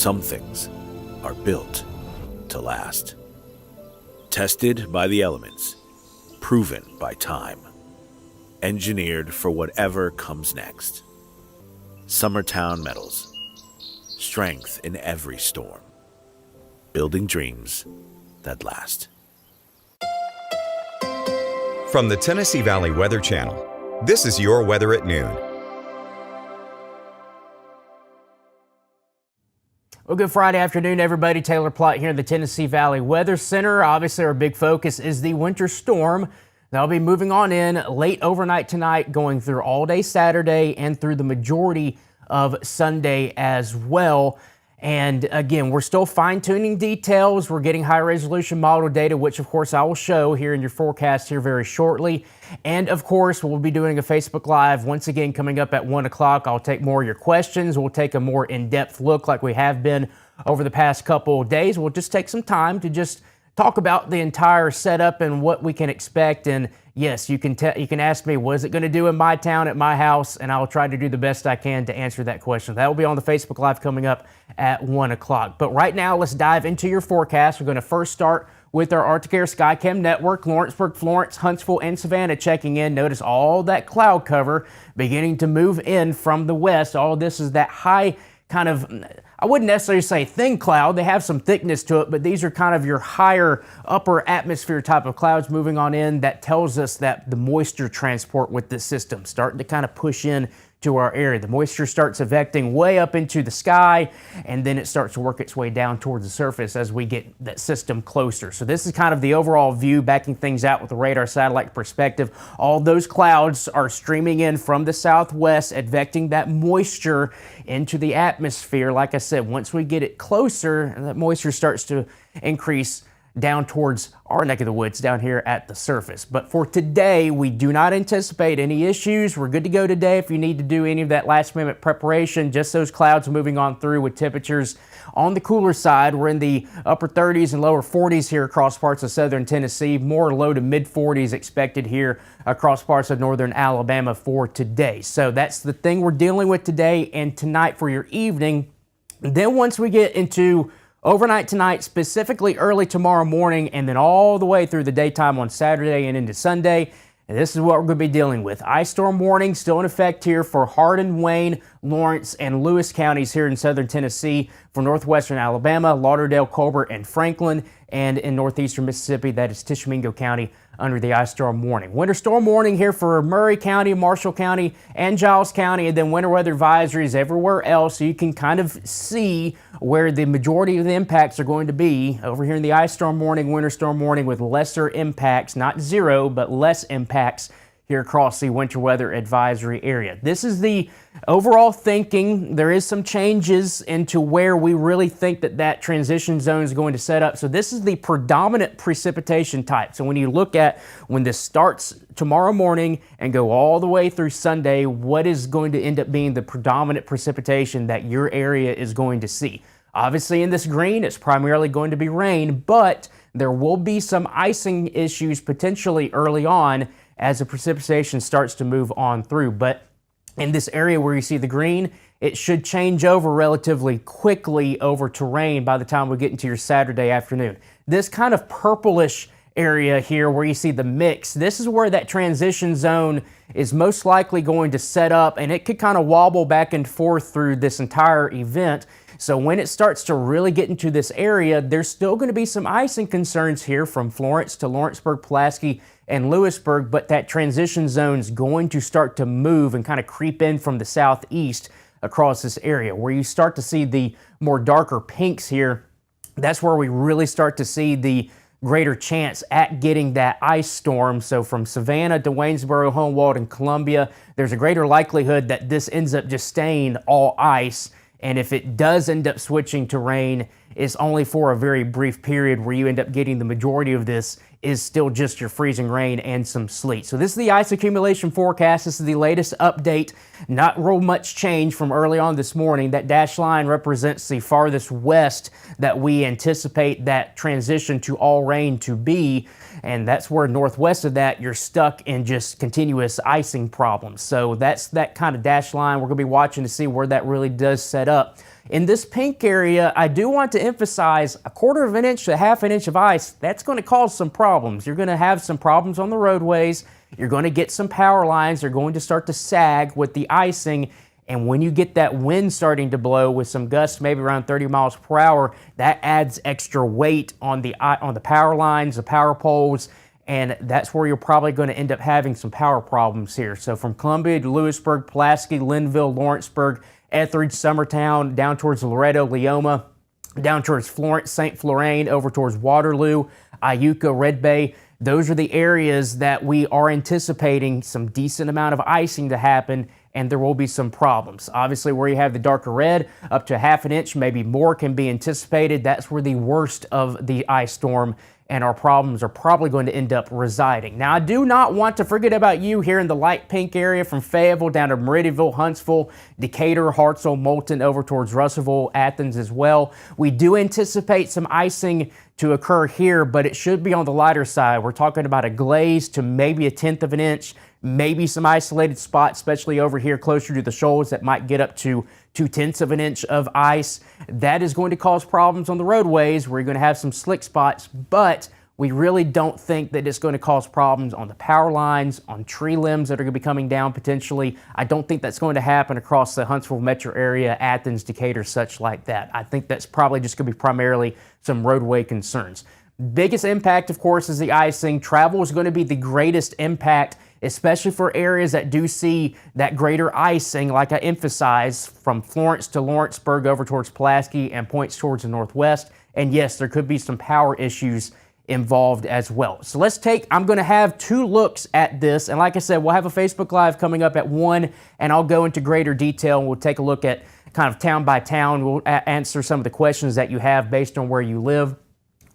Some things are built to last. Tested by the elements, proven by time, engineered for whatever comes next. Summertown Metals. Strength in every storm. Building dreams that last. From the Tennessee Valley Weather Channel, this is your weather at noon. Well, good Friday afternoon, everybody. Taylor Plott here in the Tennessee Valley Weather Center. Obviously, our big focus is the winter storm. That'll be moving on in late overnight tonight, going through all day Saturday and through the majority of Sunday as well. And again, we're still fine-tuning details. We're getting high-resolution model data, which of course I will show here in your forecast here very shortly. And of course, we'll be doing a Facebook Live once again coming up at 1 o'clock. I'll take more of your questions. We'll take a more in-depth look like we have been over the past couple of days. We'll just take some time to just talk about the entire setup and what we can expect. And yes, you can ask me, what is it going to do in my town, at my house? And I'll try to do the best I can to answer that question. That will be on the Facebook Live coming up at 1 o'clock. But right now, let's dive into your forecast. We're going to first start with our Arctic Air Skycam network. Lawrenceburg, Florence, Huntsville, and Savannah checking in. Notice all that cloud cover beginning to move in from the west. All of this is that high kind of, I wouldn't necessarily say thin cloud. They have some thickness to it, but these are kind of your higher upper atmosphere type of clouds moving on in. That tells us that the moisture transport with this system starting to kind of push in to our area. The moisture starts evecting way up into the sky, and then it starts to work its way down towards the surface as we get that system closer. So this is kind of the overall view, backing things out with the radar satellite perspective. All those clouds are streaming in from the southwest, advecting that moisture into the atmosphere. Like I said, once we get it closer, that moisture starts to increase down towards our neck of the woods down here at the surface. But for today, we do not anticipate any issues. We're good to go today if you need to do any of that last minute preparation. Just those clouds moving on through with temperatures on the cooler side. We're in the upper 30s and lower 40s here across parts of southern Tennessee. More low to mid 40s expected here across parts of northern Alabama for today. So that's the thing we're dealing with today and tonight for your evening. Then once we get into overnight tonight, specifically early tomorrow morning, and then all the way through the daytime on Saturday and into Sunday. And this is what we're going to be dealing with. Ice storm warning still in effect here for Hardin, Wayne, Lawrence, and Lewis counties here in southern Tennessee. For northwestern Alabama, Lauderdale, Colbert, and Franklin. And in northeastern Mississippi, that is Tishomingo County under the ice storm warning. Winter storm warning here for Murray County, Marshall County, and Giles County, and then winter weather advisories everywhere else. So you can kind of see where the majority of the impacts are going to be. Over here in the ice storm warning, winter storm warning with lesser impacts, not zero, but less impacts here across the winter weather advisory area. This is the overall thinking. There is some changes into where we really think that transition zone is going to set up. So this is the predominant precipitation type. So when you look at when this starts tomorrow morning and go all the way through Sunday, what is going to end up being the predominant precipitation that your area is going to see? Obviously in this green, it's primarily going to be rain, but there will be some icing issues potentially early on as the precipitation starts to move on through. But in this area where you see the green, it should change over relatively quickly over to rain by the time we get into your Saturday afternoon. This kind of purplish area here where you see the mix, this is where that transition zone is most likely going to set up, and it could kind of wobble back and forth through this entire event. So when it starts to really get into this area, there's still going to be some icing concerns here from Florence to Lawrenceburg, Pulaski, and Lewisburg, but that transition zone is going to start to move and kind of creep in from the southeast across this area. Where you start to see the more darker pinks here, that's where we really start to see the greater chance at getting that ice storm. So from Savannah to Waynesboro, Homeward, and Columbia, there's a greater likelihood that this ends up just staying all ice. And if it does end up switching to rain, it's only for a very brief period where you end up getting the majority of this is still just your freezing rain and some sleet. So this is the ice accumulation forecast. This is the latest update. Not real much change from early on this morning. That dashed line represents the farthest west that we anticipate that transition to all rain to be. and that's where northwest of that you're stuck in just continuous icing problems. So that's that kind of dashed line. We're going to be watching to see where that really does set up. In this pink area, I do want to emphasize 1/4 of an inch to 1/2 an inch of ice. That's going to cause some problems. You're going to have some problems on the roadways. You're going to get some power lines. They're going to start to sag with the icing. And when you get that wind starting to blow with some gusts, maybe around 30 miles per hour, that adds extra weight on the power lines, the power poles, and that's where you're probably going to end up having some power problems here. So from Columbia to Lewisburg, Pulaski, Linville, Lawrenceburg, Etheridge, Summertown, down towards Loretto, Leoma, down towards Florence, St. Florane, over towards Waterloo, Iuka, Red Bay. Those are the areas that we are anticipating some decent amount of icing to happen, and there will be some problems. Obviously, where you have the darker red, up to 1/2 an inch, maybe more can be anticipated. That's where the worst of the ice storm and our problems are probably going to end up residing. Now, I do not want to forget about you here in the light pink area from Fayetteville down to Meridianville, Huntsville, Decatur, Hartselle, Moulton, over towards Russellville, Athens as well. We do anticipate some icing to occur here, but it should be on the lighter side. We're talking about a glaze to maybe 1/10 of an inch, maybe some isolated spots, especially over here closer to the shoals, that might get up to 2/10 of an inch of ice. That is going to cause problems on the roadways. We're going to have some slick spots, but we really don't think that it's going to cause problems on the power lines, on tree limbs that are going to be coming down potentially. I don't think that's going to happen across the Huntsville metro area, Athens, Decatur, such like that. I think that's probably just going to be primarily some roadway concerns. Biggest impact, of course, is the icing. Travel is going to be the greatest impact, especially for areas that do see that greater icing, like I emphasized, from Florence to Lawrenceburg over towards Pulaski and points towards the northwest. And yes, there could be some power issues involved as well. So I'm going to have 2 looks at this. And like I said, we'll have a Facebook Live coming up at 1, and I'll go into greater detail, and we'll take a look at kind of town by town. We'll answer some of the questions that you have based on where you live.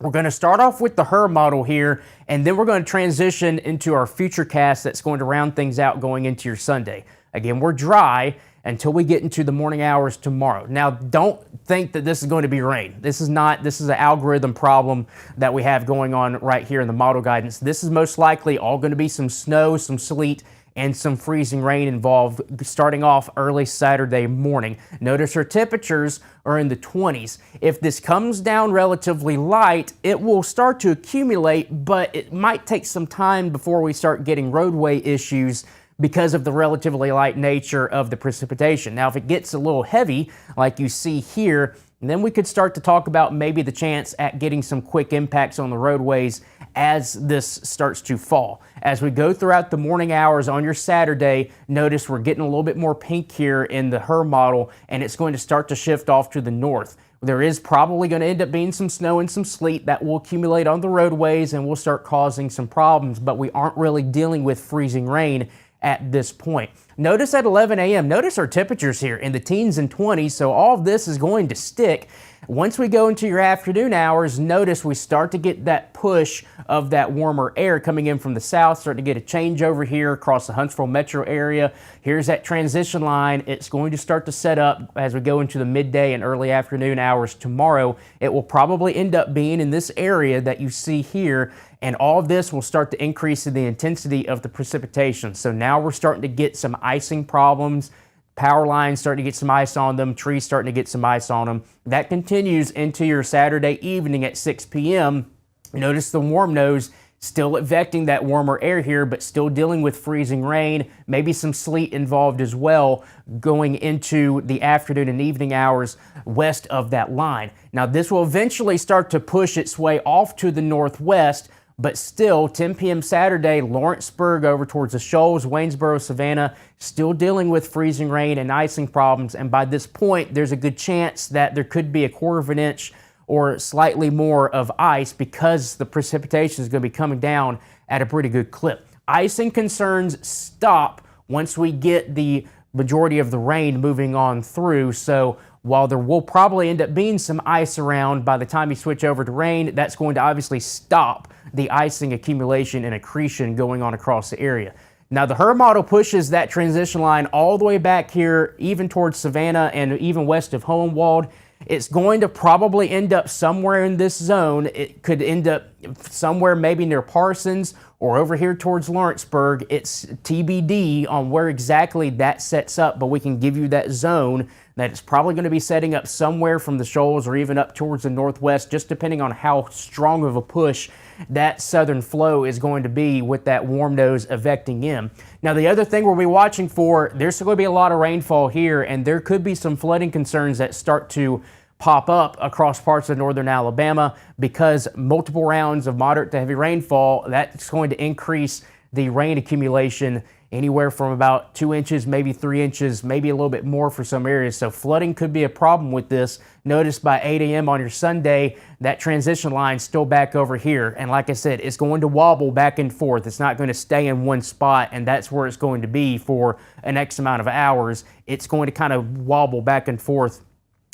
We're going to start off with the HER model here, and then we're going to transition into our future cast that's going to round things out going into your Sunday. Again, we're dry until we get into the morning hours tomorrow. Now, don't think that this is going to be rain. This is an algorithm problem that we have going on right here in the model guidance. This is most likely all going to be some snow, some sleet, and some freezing rain involved starting off early Saturday morning. Notice our temperatures are in the 20s. If this comes down relatively light, it will start to accumulate, but it might take some time before we start getting roadway issues because of the relatively light nature of the precipitation. Now, if it gets a little heavy, like you see here, then we could start to talk about maybe the chance at getting some quick impacts on the roadways as this starts to fall. As we go throughout the morning hours on your Saturday, notice we're getting a little bit more pink here in the HER model, and it's going to start to shift off to the north. There is probably going to end up being some snow and some sleet that will accumulate on the roadways and will start causing some problems, but we aren't really dealing with freezing rain at this point. Notice at 11 a.m., notice our temperatures here in the teens and 20s, so all of this is going to stick. Once we go into your afternoon hours, notice we start to get that push of that warmer air coming in from the south, start to get a change over here across the Huntsville metro area. Here's that transition line. It's going to start to set up as we go into the midday and early afternoon hours tomorrow. It will probably end up being in this area that you see here, and all of this will start to increase in the intensity of the precipitation. So now we're starting to get some icing problems. Power lines starting to get some ice on them, trees starting to get some ice on them. That continues into your Saturday evening at 6 p.m. Notice the warm nose still advecting that warmer air here, but still dealing with freezing rain, maybe some sleet involved as well, going into the afternoon and evening hours west of that line. Now, this will eventually start to push its way off to the northwest, but still, 10 p.m. Saturday, Lawrenceburg over towards the Shoals, Waynesboro, Savannah, still dealing with freezing rain and icing problems. And by this point, there's a good chance that there could be 1/4 of an inch or slightly more of ice because the precipitation is going to be coming down at a pretty good clip. Icing concerns stop once we get the majority of the rain moving on through. So while there will probably end up being some ice around by the time you switch over to rain, that's going to obviously stop the icing accumulation and accretion going on across the area. Now, the HER model pushes that transition line all the way back here, even towards Savannah and even west of Hohenwald. It's going to probably end up somewhere in this zone. It could end up somewhere maybe near Parsons or over here towards Lawrenceburg. It's TBD on where exactly that sets up, but we can give you that zone that it's probably going to be setting up somewhere from the shoals or even up towards the northwest, just depending on how strong of a push that southern flow is going to be with that warm nose affecting in. Now, the other thing we'll be watching for, there's going to be a lot of rainfall here, and there could be some flooding concerns that start to pop up across parts of northern Alabama because multiple rounds of moderate to heavy rainfall, that's going to increase the rain accumulation anywhere from about 2 inches, maybe 3 inches, maybe a little bit more for some areas. So flooding could be a problem with this. Notice by 8 a.m. on your Sunday, that transition line still back over here. And like I said, it's going to wobble back and forth. It's not going to stay in one spot, and that's where it's going to be for an X amount of hours. It's going to kind of wobble back and forth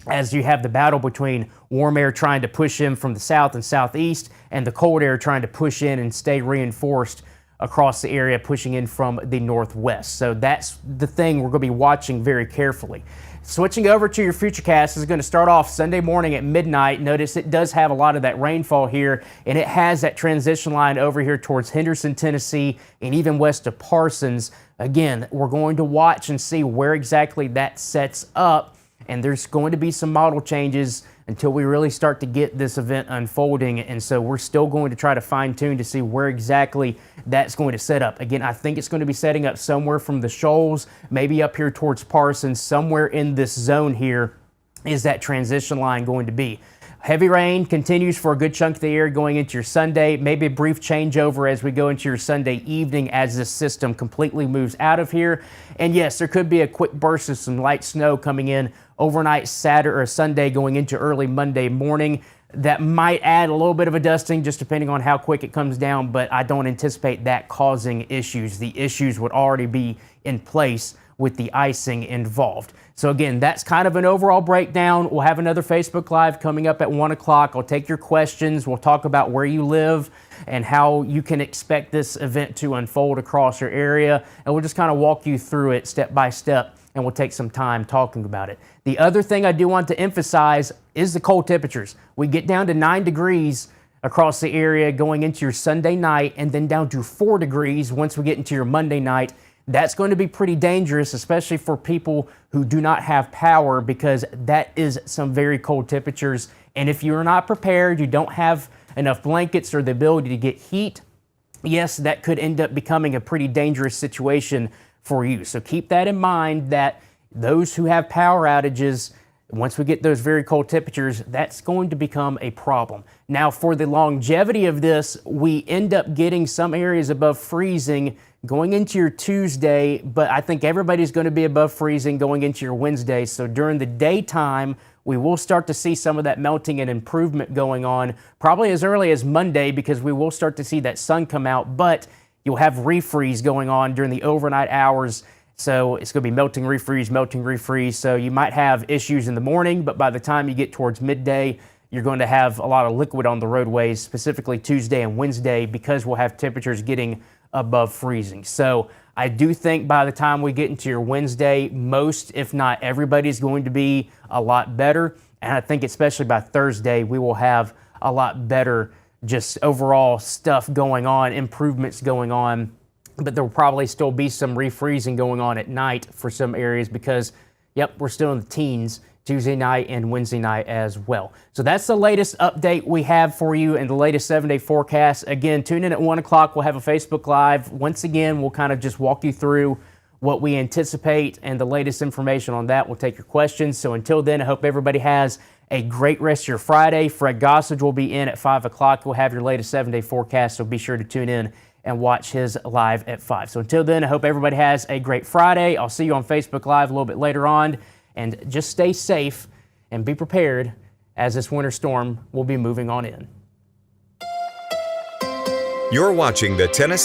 as you have the battle between warm air trying to push in from the south and southeast and the cold air trying to push in and stay reinforced across the area, pushing in from the northwest. So that's the thing we're going to be watching very carefully. Switching over to your futurecast is going to start off Sunday morning at midnight. Notice it does have a lot of that rainfall here, and it has that transition line over here towards Henderson, Tennessee, and even west of Parsons. Again, we're going to watch and see where exactly that sets up, and there's going to be some model changes until we really start to get this event unfolding. And so we're still going to try to fine tune to see where exactly that's going to set up. Again, I think it's going to be setting up somewhere from the shoals, maybe up here towards Parsons, somewhere in this zone here is that transition line going to be. Heavy rain continues for a good chunk of the year going into your Sunday, maybe a brief changeover as we go into your Sunday evening as this system completely moves out of here. And yes, there could be a quick burst of some light snow coming in overnight Saturday or Sunday going into early Monday morning. That might add a little bit of a dusting just depending on how quick it comes down, but I don't anticipate that causing issues. The issues would already be in place with the icing involved. So again, that's kind of an overall breakdown. We'll have another Facebook Live coming up at 1 o'clock. I'll take your questions. We'll talk about where you live and how you can expect this event to unfold across your area. And we'll just kind of walk you through it step by step, and we'll take some time talking about it. The other thing I do want to emphasize is the cold temperatures. We get down to 9 degrees across the area going into your Sunday night, and then down to 4 degrees once we get into your Monday night. That's going to be pretty dangerous, especially for people who do not have power, because that is some very cold temperatures. And if you're not prepared, you don't have enough blankets or the ability to get heat, yes, that could end up becoming a pretty dangerous situation for you. So keep that in mind, that those who have power outages, once we get those very cold temperatures, that's going to become a problem. Now, for the longevity of this, we end up getting some areas above freezing going into your Tuesday, but I think everybody's going to be above freezing going into your Wednesday. So during the daytime, we will start to see some of that melting and improvement going on, probably as early as Monday, because we will start to see that sun come out, but you'll have refreeze going on during the overnight hours. So it's going to be melting, refreeze. So you might have issues in the morning, but by the time you get towards midday, you're going to have a lot of liquid on the roadways, specifically Tuesday and Wednesday, because we'll have temperatures getting above freezing. So I do think by the time we get into your Wednesday, most, if not everybody's going to be a lot better. And I think especially by Thursday, we will have a lot better just overall stuff going on, improvements going on. But there will probably still be some refreezing going on at night for some areas because, yep, we're still in the teens Tuesday night and Wednesday night as well. So that's the latest update we have for you and the latest 7-day forecast. Again, tune in at 1 o'clock. We'll have a Facebook Live. Once again, we'll kind of just walk you through what we anticipate and the latest information on that. We'll take your questions. So until then, I hope everybody has a great rest of your Friday. Fred Gossage will be in at 5 o'clock. We'll have your latest 7-day forecast, so be sure to tune in and watch his live at 5. So until then, I hope everybody has a great Friday. I'll see you on Facebook Live a little bit later on. And just stay safe and be prepared as this winter storm will be moving on in. You're watching the Tennessee